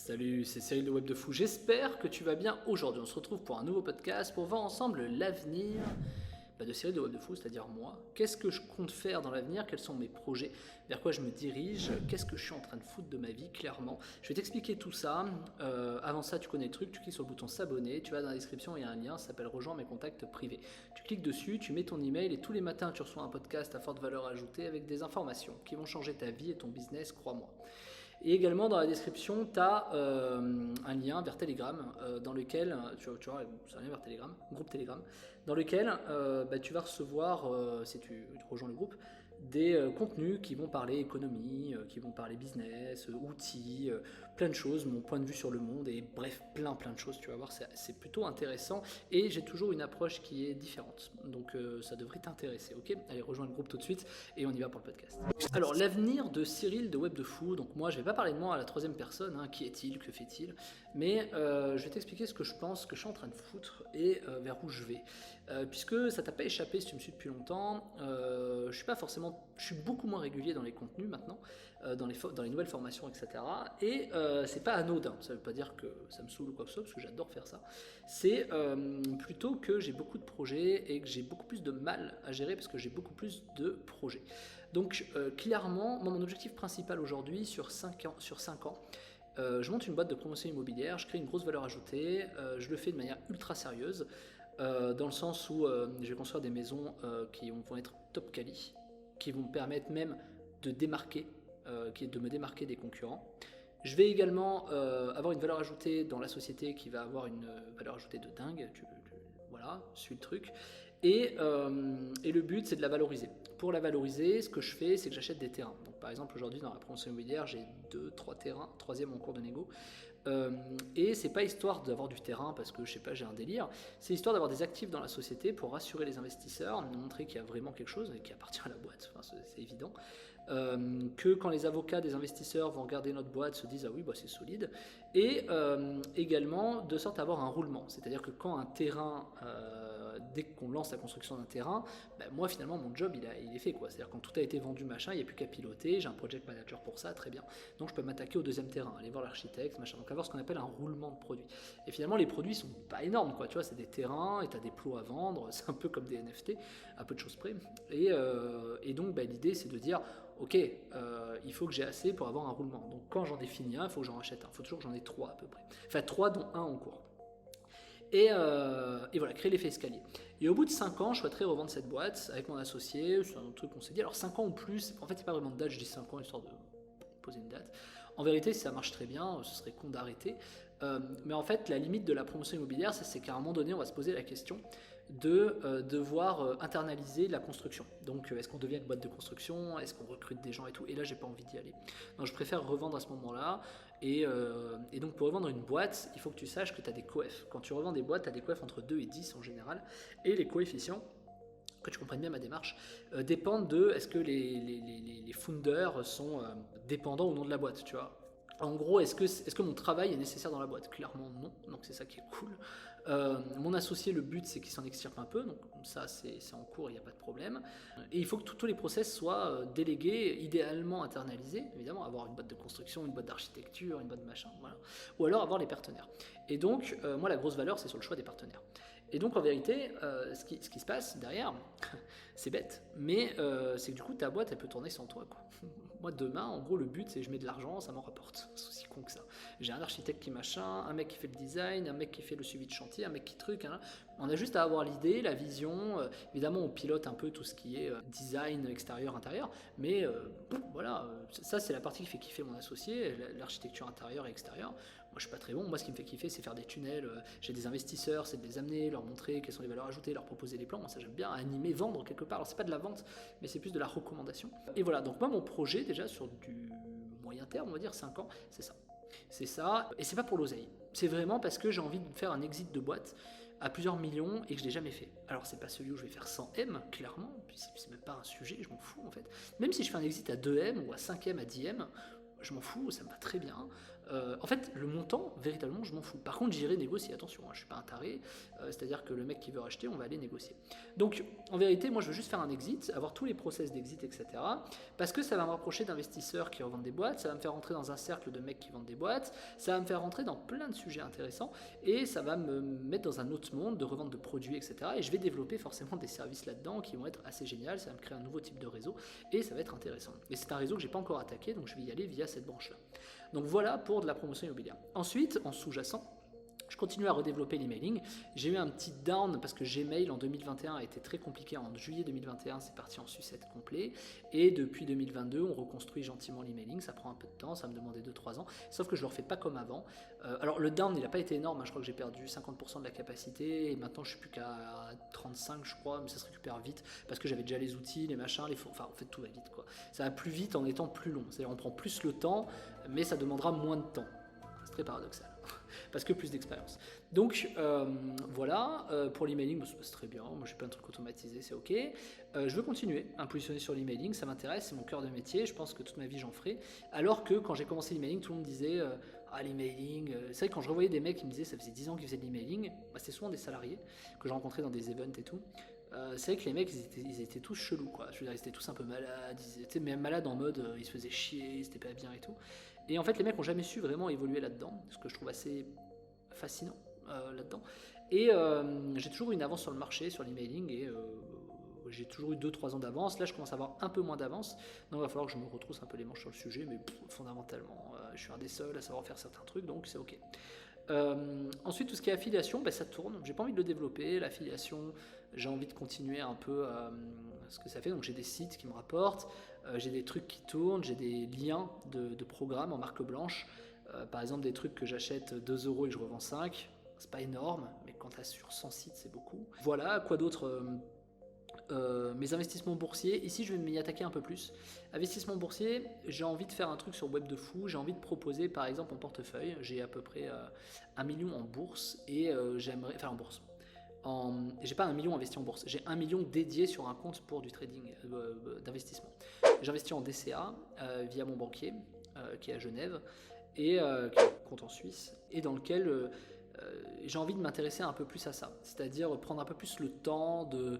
Salut, c'est Cyril de Web de Fou. J'espère que tu vas bien aujourd'hui. On se retrouve pour un nouveau podcast pour voir ensemble l'avenir de Cyril de Web de Fou, c'est-à-dire moi. Qu'est-ce que je compte faire dans l'avenir? Quels sont mes projets? Vers quoi je me dirige? Qu'est-ce que je suis en train de foutre de ma vie, clairement? Je vais t'expliquer tout ça. Avant ça, tu connais le truc, tu cliques sur le bouton s'abonner, tu vas dans la description, il y a un lien, ça s'appelle Rejoins mes contacts privés. Tu cliques dessus, tu mets ton email et tous les matins, tu reçois un podcast à forte valeur ajoutée avec des informations qui vont changer ta vie et ton business, crois-moi. Et également dans la description, tu as un lien vers Telegram dans lequel, tu vois, c'est un lien vers Telegram, groupe Telegram, dans lequel tu vas recevoir, si tu rejoins le groupe, des contenus qui vont parler économie, qui vont parler business, outils, plein de choses, mon point de vue sur le monde et bref, plein de choses, tu vas voir, c'est plutôt intéressant et j'ai toujours une approche qui est différente, donc ça devrait t'intéresser, ok? Allez, rejoins le groupe tout de suite et on y va pour le podcast. Alors, l'avenir de Cyril de Web de Fou, donc moi je vais pas parler de moi à la troisième personne, hein, qui est-il, que fait-il, mais je vais t'expliquer ce que je pense, ce que je suis en train de foutre et vers où je vais. Puisque ça t'a pas échappé si tu me suis depuis longtemps, je suis beaucoup moins régulier dans les contenus maintenant, dans les nouvelles formations, etc. Et c'est pas anodin, ça veut pas dire que ça me saoule ou quoi que ce soit, parce que j'adore faire ça. C'est plutôt que j'ai beaucoup de projets et que j'ai beaucoup plus de mal à gérer parce que j'ai beaucoup plus de projets. Donc clairement, moi, mon objectif principal aujourd'hui sur 5 ans, je monte une boîte de promotion immobilière, je crée une grosse valeur ajoutée, je le fais de manière ultra sérieuse, dans le sens où je vais construire des maisons qui vont être top quali, qui vont me permettre même de de me démarquer des concurrents. Je vais également avoir une valeur ajoutée dans la société qui va avoir une valeur ajoutée de dingue, voilà, suis le truc. Et le but, c'est de la valoriser. Pour la valoriser, ce que je fais, c'est que j'achète des terrains. Donc, par exemple, aujourd'hui, dans la promotion immobilière, j'ai 2-3 terrains, troisième en cours de négo. Et c'est pas histoire d'avoir du terrain parce que je sais pas, j'ai un délire. C'est histoire d'avoir des actifs dans la société pour rassurer les investisseurs, montrer qu'il y a vraiment quelque chose et qui appartient à la boîte. Enfin, c'est évident. Que quand les avocats des investisseurs vont regarder notre boîte, se disent ah oui, bah, c'est solide. Et également de sorte à avoir un roulement. C'est-à-dire que quand un terrain dès qu'on lance la construction d'un terrain, moi finalement mon job il est fait quoi. C'est-à-dire quand tout a été vendu machin, il n'y a plus qu'à piloter, j'ai un project manager pour ça, très bien. Donc je peux m'attaquer au deuxième terrain, aller voir l'architecte, machin. Donc avoir ce qu'on appelle un roulement de produits. Et finalement les produits sont pas énormes quoi, tu vois, c'est des terrains et tu as des plots à vendre, c'est un peu comme des NFT, à peu de choses près. Et donc l'idée c'est de dire ok, il faut que j'ai assez pour avoir un roulement. Donc quand j'en ai fini un, il faut que j'en rachète un. Il faut toujours que j'en ai 3 à peu près. Enfin 3 dont un en cours. Et voilà, créer l'effet escalier. Et au bout de 5 ans, je souhaiterais revendre cette boîte avec mon associé, c'est un truc qu'on s'est dit. Alors 5 ans ou plus, en fait il n'y a pas vraiment de date, je dis 5 ans histoire de poser une date. En vérité, si ça marche très bien, ce serait con d'arrêter. Mais en fait, la limite de la promotion immobilière, c'est qu'à un moment donné, on va se poser la question de devoir internaliser la construction. Donc est-ce qu'on devient une boîte de construction? Est-ce qu'on recrute des gens et tout? Et là, j'ai pas envie d'y aller. Donc je préfère revendre à ce moment-là. Et donc pour revendre une boîte, il faut que tu saches que tu as des coefs. Quand tu revends des boîtes, tu as des coefs entre 2 et 10 en général. Et les coefficients, que tu comprennes bien ma démarche, dépendent de est-ce que les founders sont dépendants ou non de la boîte, tu vois. En gros, est-ce que mon travail est nécessaire dans la boîte? Clairement non, donc c'est ça qui est cool. Mon associé, le but c'est qu'il s'en extirpe un peu, donc ça c'est en cours, il n'y a pas de problème. Et il faut que tous les process soient délégués, idéalement internalisés, évidemment, avoir une boîte de construction, une boîte d'architecture, une boîte de machin, voilà. Ou alors avoir les partenaires. Et donc, moi la grosse valeur c'est sur le choix des partenaires. Et donc en vérité, ce qui se passe derrière, c'est bête, mais c'est que du coup ta boîte elle peut tourner sans toi quoi. Moi demain, en gros le but c'est que je mets de l'argent, ça m'en rapporte, c'est aussi con que ça. J'ai un architecte qui machin, un mec qui fait le design, un mec qui fait le suivi de chantier, un mec qui truc, hein. On a juste à avoir l'idée, la vision, évidemment on pilote un peu tout ce qui est design extérieur, intérieur, mais voilà, ça c'est la partie qui fait kiffer mon associé, l'architecture intérieure et extérieure. Moi je suis pas très bon, moi ce qui me fait kiffer c'est faire des tunnels, j'ai des investisseurs, c'est de les amener, leur montrer quelles sont les valeurs ajoutées, leur proposer des plans, moi ça j'aime bien, animer, vendre quelque part, alors c'est pas de la vente, mais c'est plus de la recommandation. Et voilà, donc moi mon projet déjà sur du moyen terme, on va dire 5 ans, c'est ça. C'est ça, et c'est pas pour l'oseille, c'est vraiment parce que j'ai envie de faire un exit de boîte à plusieurs millions et que je l'ai jamais fait. Alors c'est pas celui où je vais faire 100 M, clairement, puis c'est même pas un sujet, je m'en fous en fait. Même si je fais un exit à 2 M ou à 5 M, à 10 M, je m'en fous, ça me va très bien. En fait, le montant, véritablement, je m'en fous. Par contre, j'irai négocier, attention, hein, je suis pas un taré, c'est-à-dire que le mec qui veut racheter, on va aller négocier. Donc, en vérité, moi, je veux juste faire un exit, avoir tous les process d'exit, etc. Parce que ça va me rapprocher d'investisseurs qui revendent des boîtes, ça va me faire rentrer dans un cercle de mecs qui vendent des boîtes, ça va me faire rentrer dans plein de sujets intéressants, et ça va me mettre dans un autre monde de revente de produits, etc. Et je vais développer forcément des services là-dedans qui vont être assez géniaux, ça va me créer un nouveau type de réseau, et ça va être intéressant. Et c'est un réseau que j'ai pas encore attaqué, donc je vais y aller via cette branche-là. Donc voilà pour de la promotion immobilière. Ensuite, en sous-jacent, je continue à redévelopper l'emailing. J'ai eu un petit down parce que Gmail en 2021 a été très compliqué. En juillet 2021, c'est parti en sucette complet. Et depuis 2022, on reconstruit gentiment l'emailing. Ça prend un peu de temps, ça me demandait 2-3 ans. Sauf que je ne le refais pas comme avant. Alors le down, il n'a pas été énorme. Hein. Je crois que j'ai perdu 50% de la capacité. Et maintenant, je ne suis plus qu'à 35, je crois. Mais ça se récupère vite parce que j'avais déjà les outils, les machins, enfin, en fait, tout va vite, quoi. Ça va plus vite en étant plus long. C'est-à-dire, on prend plus le temps, mais ça demandera moins de temps. C'est très paradoxal. Parce que plus d'expérience. Donc voilà, pour l'emailing, ça se passe très bien. Moi, j'ai plein de trucs automatisés, c'est ok. Je veux continuer à me positionner sur l'emailing, ça m'intéresse, c'est mon cœur de métier. Je pense que toute ma vie, j'en ferai. Alors que quand j'ai commencé l'emailing, tout le monde disait l'emailing. C'est vrai que quand je revoyais des mecs qui me disaient ça faisait 10 ans qu'ils faisaient de l'emailing, c'était souvent des salariés que je rencontrais dans des events et tout. C'est vrai que les mecs, ils étaient tous chelous, quoi. Je veux dire, ils étaient tous un peu malades, ils étaient même malades en mode ils se faisaient chier, ils étaient pas bien et tout. Et en fait, les mecs n'ont jamais su vraiment évoluer là-dedans, ce que je trouve assez fascinant là-dedans. Et j'ai toujours eu une avance sur le marché, sur l'emailing, et j'ai toujours eu 2-3 ans d'avance. Là, je commence à avoir un peu moins d'avance, donc il va falloir que je me retrousse un peu les manches sur le sujet, mais fondamentalement, je suis un des seuls à savoir faire certains trucs, donc c'est ok. Ensuite, tout ce qui est affiliation, ça tourne. J'ai pas envie de le développer. L'affiliation, j'ai envie de continuer un peu ce que ça fait. Donc j'ai des sites qui me rapportent, j'ai des trucs qui tournent, j'ai des liens de programmes en marque blanche. Par exemple, des trucs que j'achète 2 € et que je revends 5. C'est pas énorme, mais quand tu as sur 100 sites, c'est beaucoup. Voilà, quoi d'autre mes investissements boursiers, ici je vais m'y attaquer un peu plus. Investissement boursier, j'ai envie de faire un truc sur Web de Fou, j'ai envie de proposer par exemple mon portefeuille, j'ai à peu près 1 million en bourse et j'aimerais, enfin en bourse, j'ai pas 1 million investi en bourse, j'ai 1 million dédié sur un compte pour du trading d'investissement. J'investis en DCA via mon banquier qui est à Genève et qui a un compte en Suisse et dans lequel j'ai envie de m'intéresser un peu plus à ça, c'est-à-dire prendre un peu plus le temps de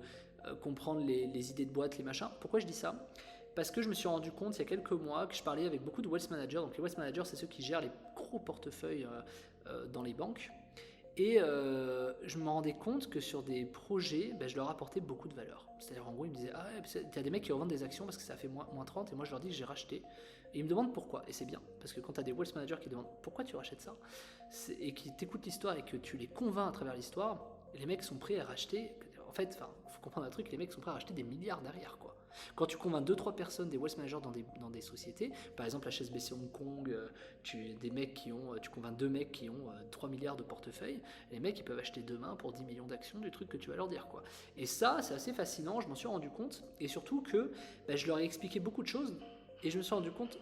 comprendre les idées de boîte, les machins. Pourquoi je dis ça ? Parce que je me suis rendu compte il y a quelques mois que je parlais avec beaucoup de wealth managers. Donc les wealth managers, c'est ceux qui gèrent les gros portefeuilles dans les banques. Et je me rendais compte que sur des projets, je leur apportais beaucoup de valeur. C'est-à-dire en gros, ils me disaient il y a des mecs qui revendent des actions parce que ça fait moins 30 et moi je leur dis que j'ai racheté. Et ils me demandent pourquoi. Et c'est bien. Parce que quand tu as des wealth managers qui demandent pourquoi tu rachètes ça et qui t'écoutent l'histoire et que tu les convaincs à travers l'histoire, les mecs sont prêts à racheter. En fait, il faut comprendre un truc, les mecs sont prêts à racheter des milliards derrière, quoi. Quand tu convaincs 2-3 personnes, des wealth managers dans des sociétés, par exemple HSBC Hong Kong, tu convaincs 2 mecs qui ont 3 milliards de portefeuille, les mecs ils peuvent acheter demain pour 10 millions d'actions du truc que tu vas leur dire, quoi. Et ça, c'est assez fascinant, je m'en suis rendu compte, et surtout que je leur ai expliqué beaucoup de choses, et je me suis rendu compte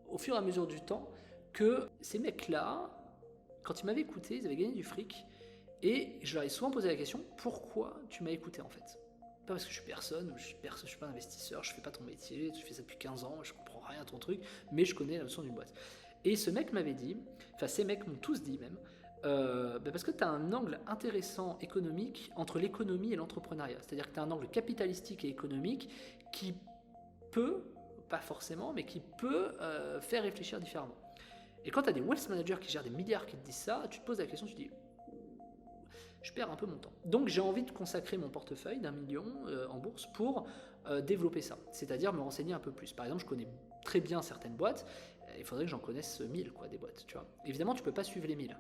au fur et à mesure du temps que ces mecs-là, quand ils m'avaient écouté, ils avaient gagné du fric. Et je leur ai souvent posé la question, pourquoi tu m'as écouté en fait ? Pas parce que je suis personne, je suis pas investisseur, je fais pas ton métier, tu fais ça depuis 15 ans, je comprends rien à ton truc, mais je connais la notion d'une boîte. Et ce mec m'avait dit, enfin ces mecs m'ont tous dit même, parce que tu as un angle intéressant économique entre l'économie et l'entrepreneuriat. C'est-à-dire que tu as un angle capitalistique et économique qui peut, pas forcément, mais qui peut faire réfléchir différemment. Et quand tu as des wealth managers qui gèrent des milliards qui te disent ça, tu te poses la question, tu te dis, je perds un peu mon temps. Donc j'ai envie de consacrer mon portefeuille d'1 million en bourse pour développer ça, c'est-à-dire me renseigner un peu plus. Par exemple, je connais très bien certaines boîtes, il faudrait que j'en connaisse 1000 des boîtes, tu vois. Évidemment, tu peux pas suivre les 1000.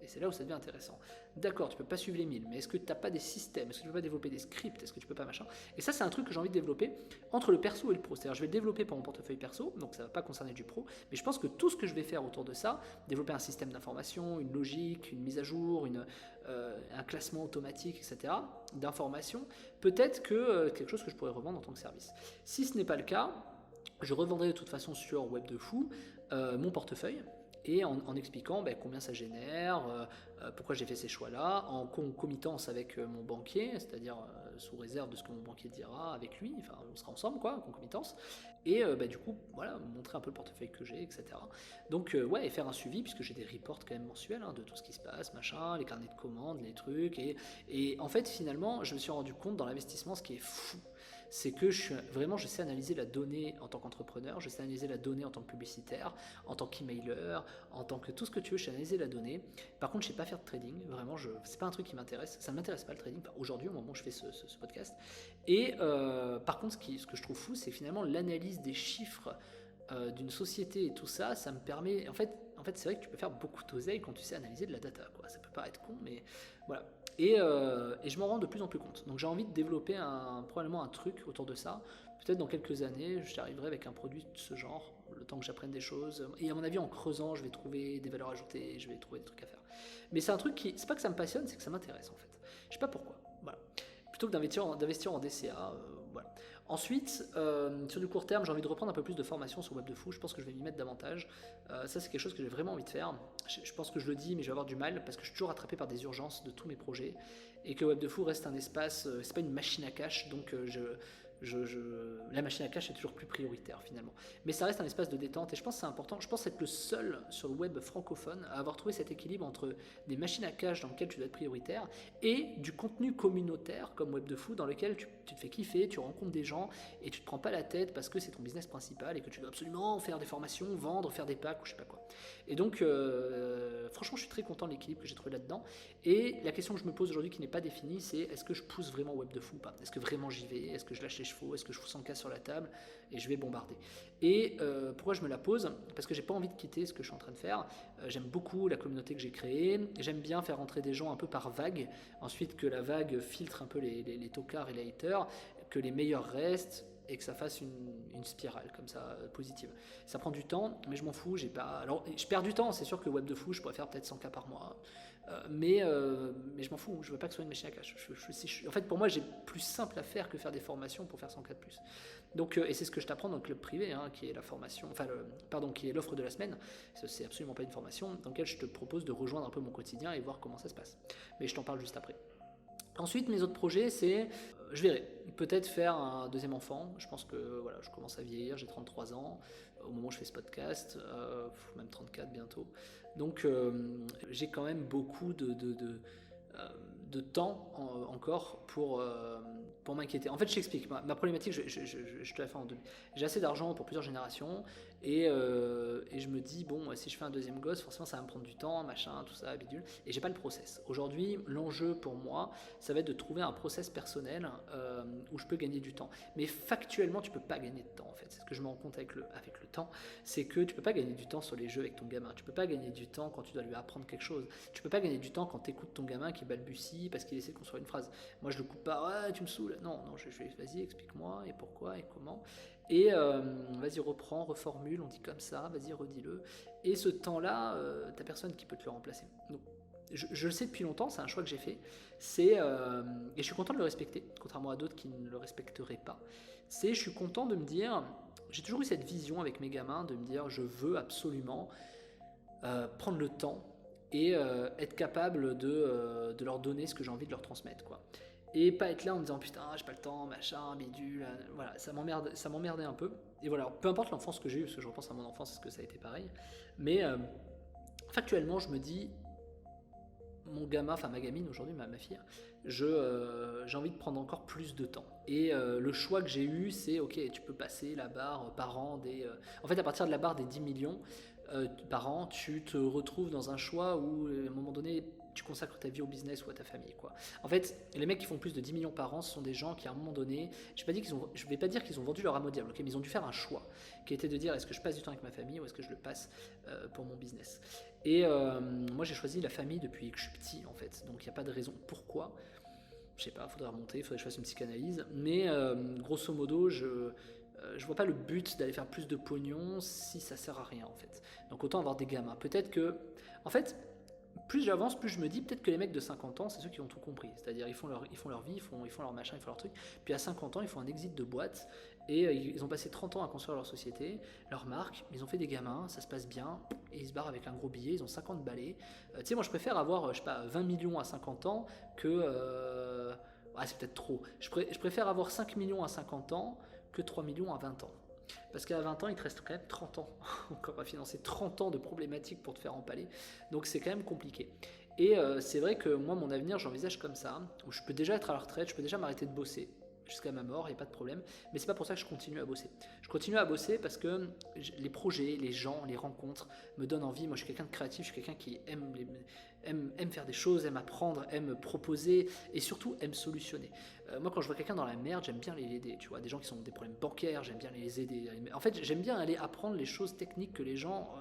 Et c'est là où ça devient intéressant. D'accord, tu peux pas suivre les 1000, mais est-ce que tu n'as pas des systèmes ? Est-ce que tu peux pas développer des scripts ? Est-ce que tu peux pas machin ? Et ça, c'est un truc que j'ai envie de développer entre le perso et le pro. C'est-à-dire, je vais le développer pour mon portefeuille perso, donc ça va pas concerner du pro, mais je pense que tout ce que je vais faire autour de ça, développer un système d'information, une logique, une mise à jour, un classement automatique, etc., d'informations, peut-être que quelque chose que je pourrais revendre en tant que service. Si ce n'est pas le cas, je revendrai de toute façon sur Web de Fou mon portefeuille. et en expliquant combien ça génère, pourquoi j'ai fait ces choix-là, en concomitance avec mon banquier, c'est-à-dire sous réserve de ce que mon banquier dira avec lui, enfin on sera ensemble quoi, en concomitance, et du coup voilà, montrer un peu le portefeuille que j'ai, etc. Donc ouais, et faire un suivi, puisque j'ai des reports quand même mensuels de tout ce qui se passe, machin, les carnets de commandes, les trucs, et en fait finalement je me suis rendu compte dans l'investissement, ce qui est fou, c'est que je sais analyser la donnée en tant qu'entrepreneur, je sais analyser la donnée en tant que publicitaire, en tant qu'emailer, en tant que tout ce que tu veux, je sais analyser la donnée. Par contre, je sais pas faire de trading, vraiment, c'est pas un truc qui m'intéresse, ça ne m'intéresse pas le trading, aujourd'hui au moment où je fais ce podcast. Et par contre, ce que je trouve fou, c'est finalement l'analyse des chiffres d'une société et tout ça, ça me permet, en fait c'est vrai que tu peux faire beaucoup d'oseille quand tu sais analyser de la data, quoi. Ça peut paraître con, mais voilà. Et je m'en rends de plus en plus compte. Donc j'ai envie de développer probablement un truc autour de ça. Peut-être dans quelques années, j'arriverai avec un produit de ce genre, le temps que j'apprenne des choses. Et à mon avis, en creusant, je vais trouver des valeurs ajoutées, je vais trouver des trucs à faire. Mais c'est un truc c'est pas que ça me passionne, c'est que ça m'intéresse en fait. Je sais pas pourquoi. Voilà. Plutôt que d'investir en DCA, voilà. Ensuite, sur du court terme, j'ai envie de reprendre un peu plus de formation sur Web de Fou. Je pense que je vais m'y mettre davantage. Ça, c'est quelque chose que j'ai vraiment envie de faire. Je pense que je le dis, mais je vais avoir du mal parce que je suis toujours attrapé par des urgences de tous mes projets et que Web de Fou reste un espace. C'est pas une machine à cash, donc la machine à cash est toujours plus prioritaire finalement. Mais ça reste un espace de détente et je pense que c'est important. Je pense être le seul sur le web francophone à avoir trouvé cet équilibre entre des machines à cash dans lesquelles tu dois être prioritaire et du contenu communautaire comme Web de Fou dans lequel tu te fais kiffer, tu rencontres des gens et tu te prends pas la tête parce que c'est ton business principal et que tu dois absolument faire des formations, vendre, faire des packs ou je sais pas quoi. Et donc franchement je suis très content de l'équilibre que j'ai trouvé là-dedans. Et la question que je me pose aujourd'hui qui n'est pas définie, c'est est-ce que je pousse vraiment Web de Fou ou pas? Est-ce que vraiment j'y vais? Est-ce que je lâche les chevaux? Est-ce que je fous 100K sur la table et je vais bombarder? Et pourquoi je me la pose? Parce que j'ai pas envie de quitter ce que je suis en train de faire. J'aime beaucoup la communauté que j'ai créée. J'aime bien faire rentrer des gens un peu par vague. Ensuite que la vague filtre un peu les tocards et les haters, que les meilleurs restent et que ça fasse une spirale comme ça positive. Ça prend du temps, mais je m'en fous. Alors je perds du temps. C'est sûr que Web de Fou, je pourrais faire peut-être 100K par mois. Mais je m'en fous, je veux pas que ce soit une machine à cash. En fait, pour moi, j'ai plus simple à faire que faire des formations pour faire 100K de plus. Donc, et c'est ce que je t'apprends dans le club privé, qui est la formation, qui est l'offre de la semaine. C'est absolument pas une formation dans laquelle je te propose de rejoindre un peu mon quotidien et voir comment ça se passe. Mais je t'en parle juste après. Ensuite, mes autres projets, c'est, je verrai, peut-être faire un deuxième enfant. Je pense que voilà, je commence à vieillir, j'ai 33 ans au moment où je fais ce podcast, même 34 bientôt. Donc j'ai quand même beaucoup de temps encore pour m'inquiéter. En fait, je t'explique, ma problématique, je te la fais en deux. J'ai assez d'argent pour plusieurs générations et je me dis, bon, si je fais un deuxième gosse, forcément ça va me prendre du temps, machin, tout ça, bidule, et j'ai pas le process. Aujourd'hui, l'enjeu pour moi, ça va être de trouver un process personnel où je peux gagner du temps. Mais factuellement, tu peux pas gagner de temps en fait. C'est ce que je me rends compte avec le temps, c'est que tu peux pas gagner du temps sur les jeux avec ton gamin. Tu peux pas gagner du temps quand tu dois lui apprendre quelque chose. Tu peux pas gagner du temps quand tu écoutes ton gamin qui balbutie parce qu'il essaie de construire une phrase. Moi, je le coupe pas, ouais, tu me saoules. Non, je vais, vas-y, explique-moi et pourquoi et comment. Et vas-y, reprends, reformule, on dit comme ça, vas-y, redis-le. Et ce temps-là, t'as personne qui peut te le remplacer. Donc, je le sais depuis longtemps, c'est un choix que j'ai fait. Et je suis content de le respecter, contrairement à d'autres qui ne le respecteraient pas. Je suis content de me dire, j'ai toujours eu cette vision avec mes gamins, de me dire, je veux absolument prendre le temps et être capable de leur donner ce que j'ai envie de leur transmettre, quoi. Et pas être là en me disant putain j'ai pas le temps, machin, bidule, voilà, ça m'emmerdait un peu. Et voilà, peu importe l'enfance que j'ai eue, parce que je repense à mon enfance, est-ce que ça a été pareil, mais factuellement je me dis, mon gamin, enfin ma gamine aujourd'hui, ma fille, j'ai envie de prendre encore plus de temps. Et le choix que j'ai eu, c'est ok, tu peux passer la barre par an en fait, à partir de la barre des 10 millions par an, tu te retrouves dans un choix où, à un moment donné, tu consacres ta vie au business ou à ta famille, quoi. En fait, les mecs qui font plus de 10 millions par an, ce sont des gens qui, à un moment donné, je vais pas dire qu'ils ont vendu leur âme au diable, okay, mais ils ont dû faire un choix, qui était de dire est-ce que je passe du temps avec ma famille ou est-ce que je le passe pour mon business. Et moi, j'ai choisi la famille depuis que je suis petit, en fait, donc il n'y a pas de raison. Pourquoi ? Je sais pas, il faudrait remonter, il faudrait que je fasse une psychanalyse, mais grosso modo, je vois pas le but d'aller faire plus de pognon si ça sert à rien, en fait. Donc autant avoir des gamins. Peut-être que, en fait, plus j'avance, plus je me dis peut-être que les mecs de 50 ans, c'est ceux qui ont tout compris. C'est-à-dire ils font leur vie, ils font leur machin, ils font leur truc. Puis à 50 ans, ils font un exit de boîte Et ils ont passé 30 ans à construire leur société, leur marque, ils ont fait des gamins, ça se passe bien, et ils se barrent avec un gros billet, ils ont 50 balais. Tu sais, moi je préfère avoir, je sais pas, 20 millions à 50 ans que... c'est peut-être trop. Je préfère avoir 5 millions à 50 ans que 3 millions à 20 ans. Parce qu'à 20 ans, il te reste quand même 30 ans encore à financer, 30 ans de problématiques pour te faire empaler. Donc c'est quand même compliqué. Et c'est vrai que moi, mon avenir, j'envisage comme ça, où je peux déjà être à la retraite, je peux déjà m'arrêter de bosser jusqu'à ma mort, il n'y a pas de problème. Mais c'est pas pour ça que je continue à bosser. Je continue à bosser parce que les projets, les gens, les rencontres me donnent envie. Moi, je suis quelqu'un de créatif, je suis quelqu'un qui aime faire des choses, aime apprendre, aime proposer et surtout aime solutionner. Moi, quand je vois quelqu'un dans la merde, j'aime bien l'aider. Tu vois, des gens qui ont des problèmes bancaires, j'aime bien les aider. En fait, j'aime bien aller apprendre les choses techniques que les gens...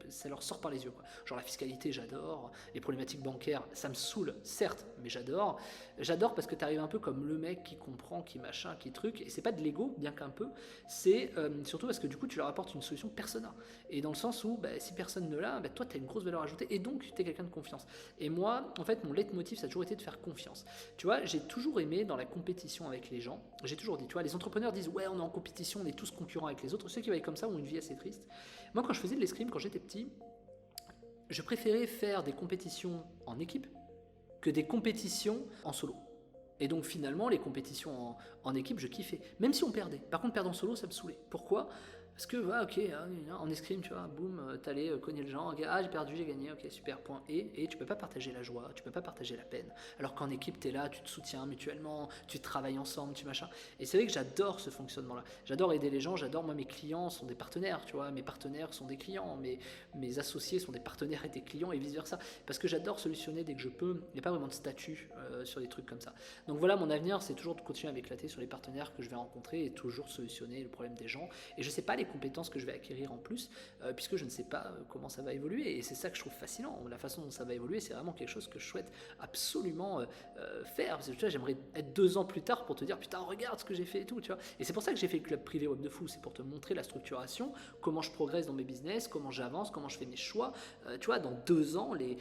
ça leur sort par les yeux, quoi. Genre la fiscalité, j'adore. Les problématiques bancaires, ça me saoule, certes, mais j'adore. J'adore parce que tu arrives un peu comme le mec qui comprend, qui machin, qui truc. Et c'est pas de l'ego, bien qu'un peu. C'est surtout parce que du coup, tu leur apportes une solution persona. Et dans le sens où, si personne ne l'a, toi, tu as une grosse valeur ajoutée. Et donc, tu es quelqu'un de confiance. Et moi, en fait, mon leitmotiv, ça a toujours été de faire confiance. Tu vois, j'ai toujours aimé dans la compétition avec les gens. J'ai toujours dit, tu vois, les entrepreneurs disent, ouais, on est en compétition, on est tous concurrents avec les autres. Ceux qui va comme ça ont une vie assez triste. Moi, quand je faisais de l'escrime, quand j'étais petit, je préférais faire des compétitions en équipe que des compétitions en solo. Et donc finalement, les compétitions en équipe, je kiffais. Même si on perdait. Par contre, perdre en solo, ça me saoulait. Pourquoi ? Parce que, en escrime, tu vois, boum, t'allais cogner le genre, j'ai perdu, j'ai gagné, ok, super, point. Et tu peux pas partager la joie, tu peux pas partager la peine. Alors qu'en équipe, t'es là, tu te soutiens mutuellement, tu travailles ensemble, tu machin. Et c'est vrai que j'adore ce fonctionnement-là. J'adore aider les gens, moi, mes clients sont des partenaires, tu vois, mes partenaires sont des clients, mes associés sont des partenaires et des clients et vice-versa. Parce que j'adore solutionner dès que je peux. Il n'y a pas vraiment de statut sur des trucs comme ça. Donc voilà, mon avenir, c'est toujours de continuer à m'éclater sur les partenaires que je vais rencontrer et toujours solutionner le problème des gens. Et je sais pas les compétences que je vais acquérir en plus, puisque je ne sais pas comment ça va évoluer. Et c'est ça que je trouve fascinant. La façon dont ça va évoluer, c'est vraiment quelque chose que je souhaite absolument faire. Parce que tu vois, j'aimerais être 2 ans plus tard pour te dire, putain, regarde ce que j'ai fait et tout, tu vois. Et c'est pour ça que j'ai fait le club privé Web de Fou. C'est pour te montrer la structuration, comment je progresse dans mes business, comment j'avance, comment je fais mes choix. Tu vois, dans 2 ans, les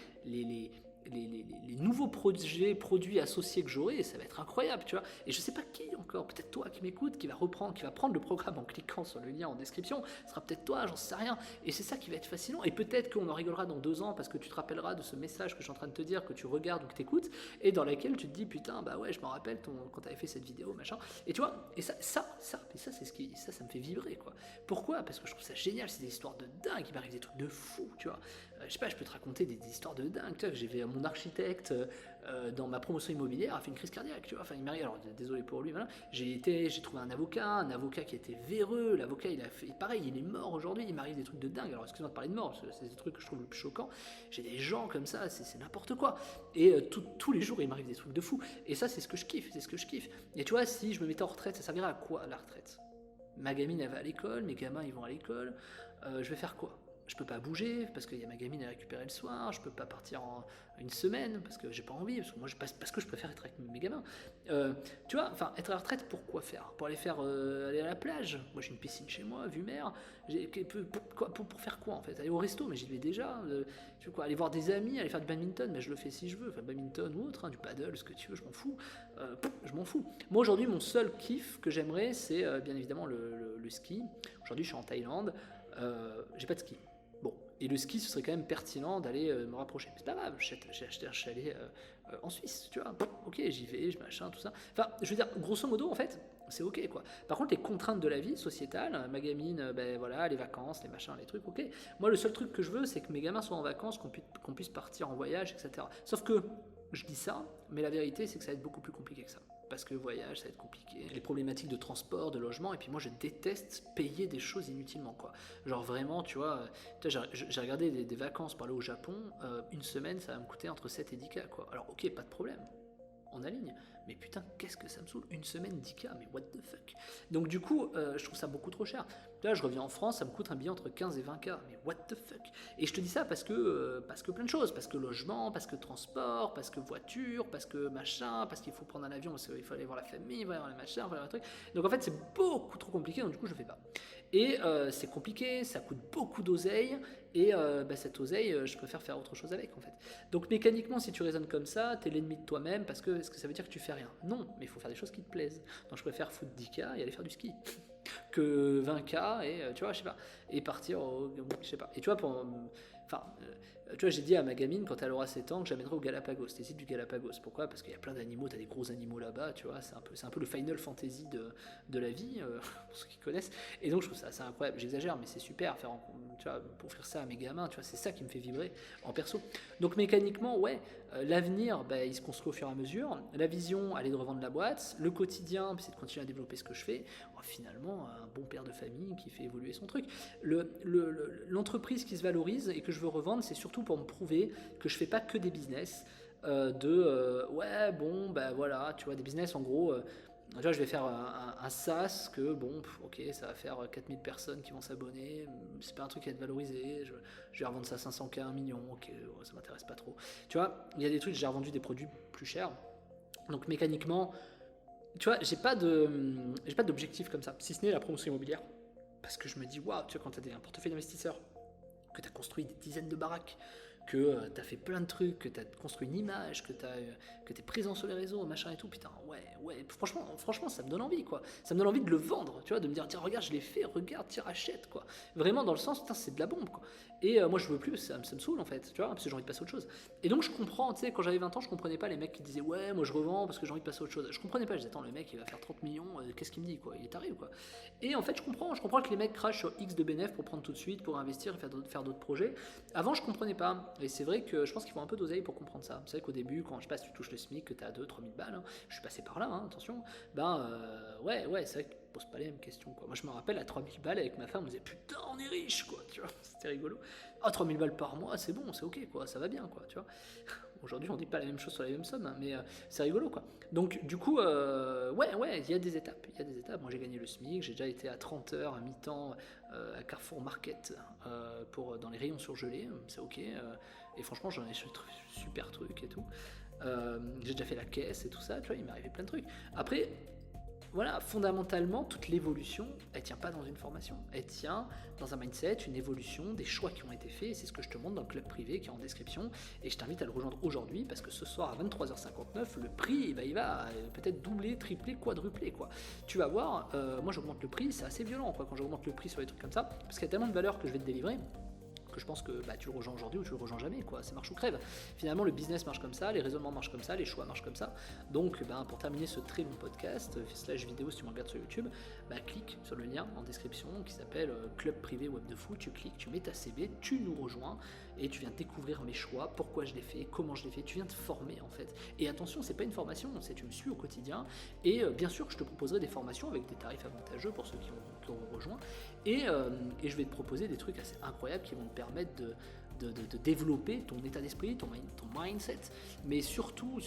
nouveaux produits associés que j'aurai, ça va être incroyable, tu vois. Et je sais pas qui encore, peut-être toi qui m'écoute, qui va prendre le programme en cliquant sur le lien en description, ce sera peut-être toi, j'en sais rien. Et c'est ça qui va être fascinant. Et peut-être qu'on en rigolera dans 2 ans parce que tu te rappelleras de ce message que je suis en train de te dire, que tu regardes ou que tu écoutes, et dans laquelle tu te dis, putain, bah ouais, je me rappelle quand tu avais fait cette vidéo, machin. Et tu vois, et ça me fait vibrer, quoi. Pourquoi ? Parce que je trouve ça génial, c'est des histoires de dingue, il m'arrive des trucs de fou, tu vois. Je sais pas, je peux te raconter des histoires de dingue, tu vois, que j'ai vu mon architecte dans ma promotion immobilière a fait une crise cardiaque, tu vois, enfin il m'arrive, alors désolé pour lui, voilà. J'ai trouvé un avocat qui était véreux, l'avocat il a fait, pareil, il est mort aujourd'hui, il m'arrive des trucs de dingue, alors excuse-moi de parler de mort, parce que c'est des trucs que je trouve le plus choquant, j'ai des gens comme ça, c'est n'importe quoi, et tous les jours il m'arrive des trucs de fou, et ça c'est ce que je kiffe, et tu vois, si je me mettais en retraite, ça servirait à quoi la retraite ? Ma gamine elle va à l'école, mes gamins ils vont à l'école, je vais faire quoi ? Je peux pas bouger parce qu'il y a ma gamine à récupérer le soir, je peux pas partir en une semaine parce que j'ai pas envie, parce que je préfère être avec mes gamins. Tu vois, enfin, être à la retraite, pourquoi faire ? Pour aller aller à la plage. Moi j'ai une piscine chez moi, vue mer. Pour faire quoi en fait ? Aller au resto, mais j'y vais déjà. Tu veux quoi ? Aller voir des amis, aller faire du badminton, mais je le fais si je veux, enfin badminton ou autre, du paddle, ce que tu veux, je m'en fous. Je m'en fous. Moi aujourd'hui mon seul kiff que j'aimerais c'est bien évidemment le ski. Aujourd'hui je suis en Thaïlande, j'ai pas de ski. Bon, et le ski, ce serait quand même pertinent d'aller me rapprocher. Mais c'est pas grave, j'ai acheté un chalet en Suisse, tu vois. Ok, j'y vais, je machin, tout ça. Enfin, je veux dire, grosso modo, en fait, c'est ok, quoi. Par contre, les contraintes de la vie sociétale, ma gamine, voilà, les vacances, les machins, les trucs, ok. Moi, le seul truc que je veux, c'est que mes gamins soient en vacances, qu'on puisse partir en voyage, etc. Sauf que, je dis ça, mais la vérité, c'est que ça va être beaucoup plus compliqué que ça. Parce que le voyage, ça va être compliqué. Les problématiques de transport, de logement, et puis moi je déteste payer des choses inutilement, quoi. Genre vraiment, tu vois, j'ai regardé des vacances par là au Japon, une semaine ça va me coûter entre 7 et 10K, quoi. Alors ok, pas de problème, on aligne, mais putain, qu'est-ce que ça me saoule, une semaine 10K, mais what the fuck. Donc du coup, je trouve ça beaucoup trop cher. Là, je reviens en France, ça me coûte un billet entre 15 et 20K, mais what the fuck. Et je te dis ça parce que plein de choses, parce que logement, parce que transport, parce que voiture, parce que machin, parce qu'il faut prendre un avion, parce qu'il faut aller voir la famille, il faut aller voir les machins, il faut aller voir les trucs. Donc en fait, c'est beaucoup trop compliqué, donc du coup, je fais pas. Et c'est compliqué, ça coûte beaucoup d'oseille, et cette oseille, je préfère faire autre chose avec en fait. Donc mécaniquement, si tu raisonnes comme ça, t'es l'ennemi de toi-même, parce que est-ce que ça veut dire que tu fais rien? Non, mais il faut faire des choses qui te plaisent. Donc je préfère foutre 10K et aller faire du ski que 20K et tu vois, je sais pas, et partir je sais pas. Et tu vois, tu vois, j'ai dit à ma gamine quand elle aura 7 ans que j'amènerai au Galapagos, les îles du Galapagos. Pourquoi? Parce qu'il y a plein d'animaux, t'as des gros animaux là-bas, tu vois, c'est un peu le Final Fantasy de la vie, pour ceux qui connaissent. Et donc je trouve ça assez incroyable, j'exagère, mais c'est super, tu vois, pour offrir ça à mes gamins, tu vois, c'est ça qui me fait vibrer en perso. Donc mécaniquement, ouais, l'avenir, il se construit au fur et à mesure. La vision, aller de revendre la boîte. Le quotidien, c'est de continuer à développer ce que je fais. Finalement, un bon père de famille qui fait évoluer son truc. L'entreprise qui se valorise et que je veux revendre, c'est surtout pour me prouver que je fais pas que des business ouais, bon, voilà, tu vois, des business en gros. Tu vois, je vais faire un SaaS que, bon, ok, ça va faire 4000 personnes qui vont s'abonner, c'est pas un truc qui va être valorisé, je vais revendre ça 500K, 1 million, ok, ça m'intéresse pas trop. Tu vois, il y a des trucs, j'ai revendu des produits plus chers, donc mécaniquement, tu vois, j'ai pas d'objectif comme ça, si ce n'est la promotion immobilière, parce que je me dis, waouh, tu vois, quand tu as un portefeuille d'investisseurs, que tu as construit des dizaines de baraques, que tu as fait plein de trucs, que tu as construit une image, que tu es présent sur les réseaux, machin et tout, putain, ouais, franchement, ça me donne envie, quoi. Ça me donne envie de le vendre, tu vois, de me dire, tiens, regarde, je l'ai fait, regarde, tiens, achète, quoi. Vraiment dans le sens, putain, c'est de la bombe, quoi. Et moi, je veux plus, ça me saoule, en fait, tu vois, parce que j'ai envie de passer à autre chose. Et donc, je comprends, tu sais, quand j'avais 20 ans, je comprenais pas les mecs qui disaient, ouais, moi, je revends parce que j'ai envie de passer à autre chose. Je comprenais pas, je disais, attends, le mec, il va faire 30 millions, qu'est-ce qu'il me dit, quoi, il est taré, quoi. Et en fait, je comprends que les mecs crachent sur X de bénéf pour prendre tout de suite, pour investir et faire d'autres projets. Avant, je comprenais pas. Et c'est vrai que je pense qu'il faut un peu d'oseille pour comprendre ça. C'est vrai qu'au début, quand je sais pas si tu touches le SMIC, que tu as 2-3 000 balles, hein, je suis passé par là, hein, attention, ouais, c'est vrai que tu te poses pas les mêmes questions, quoi. Moi, je me rappelle, à 3 000 balles avec ma femme, on disait putain, on est riche, quoi, tu vois, c'était rigolo. Ah, 3 000 balles par mois, c'est bon, c'est ok, quoi, ça va bien, quoi, tu vois. Aujourd'hui, on dit pas la même chose sur la même somme, hein, mais c'est rigolo, quoi. Donc, du coup, ouais, il y a des étapes. Moi, j'ai gagné le SMIC, j'ai déjà été à 30 heures à mi-temps à Carrefour Market dans les rayons surgelés, c'est ok. Et franchement, j'en ai fait super truc et tout. J'ai déjà fait la caisse et tout ça, tu vois, il m'est arrivé plein de trucs. Après, voilà, fondamentalement, toute l'évolution, elle tient pas dans une formation. Elle tient dans un mindset, une évolution, des choix qui ont été faits. Et c'est ce que je te montre dans le club privé qui est en description. Et je t'invite à le rejoindre aujourd'hui parce que ce soir à 23h59, le prix, il va peut-être doubler, tripler, quadrupler, quoi. Tu vas voir, moi j'augmente le prix, c'est assez violent, quoi, quand j'augmente le prix sur des trucs comme ça, parce qu'il y a tellement de valeur que je vais te délivrer. Je pense que tu le rejoins aujourd'hui ou tu le rejoins jamais, quoi. C'est marche ou crève. Finalement, le business marche comme ça, les raisonnements marchent comme ça, les choix marchent comme ça. Donc, pour terminer ce très bon podcast, / vidéo si tu me regardes sur YouTube, clique sur le lien en description qui s'appelle Club Privé Web de Fou. Tu cliques, tu mets ta CB, tu nous rejoins et tu viens découvrir mes choix, pourquoi je l'ai fait, comment je l'ai fait. Tu viens te former en fait. Et attention, c'est pas une formation, c'est tu me suis au quotidien. Et bien sûr, je te proposerai des formations avec des tarifs avantageux pour ceux qui auront rejoint. Et je vais te proposer des trucs assez incroyables qui vont te permettre de développer ton état d'esprit, ton mindset, mais surtout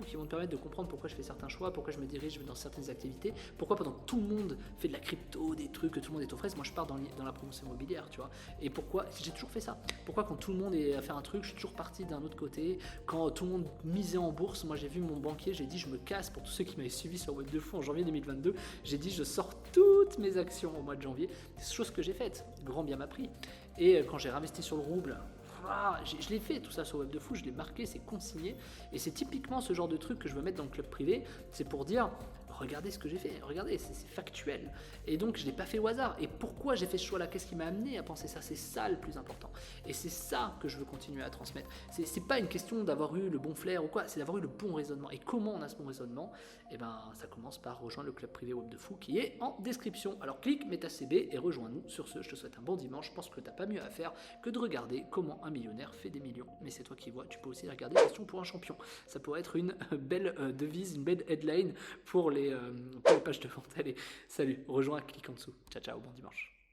qui vont te permettre de comprendre pourquoi je fais certains choix, pourquoi je me dirige dans certaines activités, pourquoi pendant que tout le monde fait de la crypto, des trucs, que tout le monde est aux fraises, moi je pars dans la promotion immobilière, tu vois, et pourquoi j'ai toujours fait ça, pourquoi quand tout le monde est à faire un truc, je suis toujours parti d'un autre côté, quand tout le monde misait en bourse, moi j'ai vu mon banquier, j'ai dit je me casse, pour tous ceux qui m'avaient suivi sur Web de Fou en janvier 2022, j'ai dit je sors toutes mes actions au mois de janvier, c'est chose que j'ai faite, grand bien m'a pris. Et quand j'ai réinvesti sur le rouble, je l'ai fait tout ça sur Web de Fou, je l'ai marqué, c'est consigné. Et c'est typiquement ce genre de truc que je veux mettre dans le club privé, c'est pour dire, regardez ce que j'ai fait, regardez, c'est factuel. Et donc je ne l'ai pas fait au hasard. Et pourquoi j'ai fait ce choix-là? Qu'est-ce qui m'a amené à penser ça? C'est ça le plus important. Et c'est ça que je veux continuer à transmettre. C'est pas une question d'avoir eu le bon flair ou quoi, c'est d'avoir eu le bon raisonnement. Et comment on a ce bon raisonnement? Ça commence par rejoindre le club privé Web de Fou qui est en description. Alors clique, mets ta CB et rejoins-nous. Sur ce, je te souhaite un bon dimanche. Je pense que tu n'as pas mieux à faire que de regarder comment un millionnaire fait des millions. Mais c'est toi qui vois, tu peux aussi regarder Question pour un champion. Ça pourrait être une belle devise, une belle headline pour les pages de vente. Allez, salut, rejoins, clique en dessous. Ciao, ciao, bon dimanche.